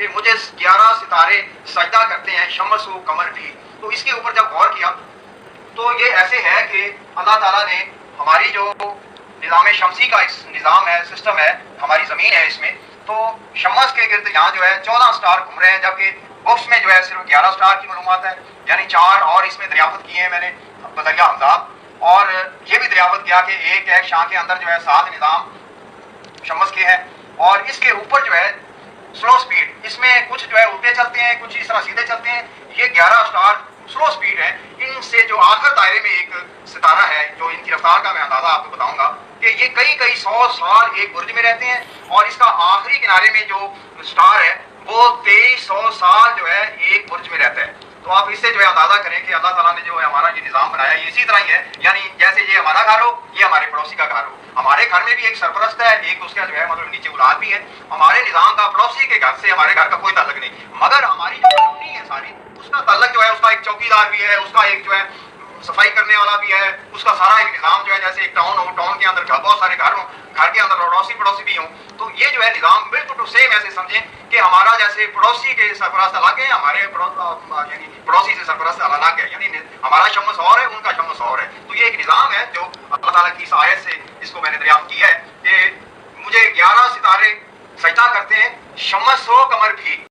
کہ مجھے 11 ستارے سجدہ کرتے ہیں شمس و قمر بھی. تو اس کے اوپر جب غور کیا تو یہ ایسے ہے کہ اللہ تعالیٰ نے ہماری جو نظام شمسی کا نظام ہے، سسٹم ہے، ہماری زمین ہے، اس میں تو شمس کے گرد یہاں جو ہے 14 سٹار گھوم رہے ہیں، جبکہ بکس میں جو ہے صرف 11 سٹار کی معلومات ہے. یعنی 4 اور اس میں دریافت کیے ہیں میں نے بذریعہ حمزات، اور یہ بھی دریافت کیا کہ ایک شاہ کے اندر جو ہے 7 نظام شمس کے ہیں. اور اس کے اوپر جو ہے سلو سپیڈ، اس میں کچھ جو ہے الٹے چلتے ہیں، کچھ اس طرح سیدھے چلتے ہیں. یہ 11 سٹار سلو سپیڈ ہے. ان سے جو آخر دائرے میں ایک ستارہ ہے، جو ان کی رفتار کا میں اندازہ آپ کو بتاؤں گا کہ یہ کئی 100 سال ایک برج میں رہتے ہیں، اور اس کا آخری کنارے میں جو سٹار ہے وہ 2300 سال جو ہے ایک برج میں رہتا ہے. تو آپ اس سے جو ہے اندازہ کریں کہ اللہ تعالیٰ نے جو ہے ہمارا یہ نظام بنایا ہے، اسی طرح ہی ہے. یعنی جیسے یہ ہمارا گھر ہو، یہ ہمارے پڑوسی کا گھر ہو. ہمارے گھر میں بھی ایک سرپرست ہے، ایک اس کا جو ہے مطلب نیچے اولاد بھی ہے. ہمارے نظام کا پڑوسی کے گھر سے ہمارے گھر کا کوئی تعلق نہیں، مگر ہماری جو کالونی ہے ساری، اس کا تعلق جو ہے، اس کا ایک چوکیدار بھی ہے، اس کا ایک جو ہے صفائی کرنے والا بھی ہے، اس کا سارا ایک نظام جو ہے جیسے ایک ٹاؤن ہو، ٹاؤن کے اندر بہت سارے گھر ہوں، گھر کے اندر اڑوسی پڑوسی بھی ہوں. تو یہ جو ہے نظام بالکل ٹو سیم ایسے سمجھیں کہ ہمارا جیسے پڑوسی کے سرپرست الگ ہے، ہمارے یعنی پڑوسی سے سرپرست الگ ہے. یعنی ہمارا شمس اور ہے، ان کا شمس اور ہے. تو یہ ایک نظام ہے جو اللہ تعالیٰ کی اس آیت سے اس کو میں نے دریافت کی ہے کہ مجھے 11 ستارے سجدہ کرتے ہیں شمس و قمر بھی.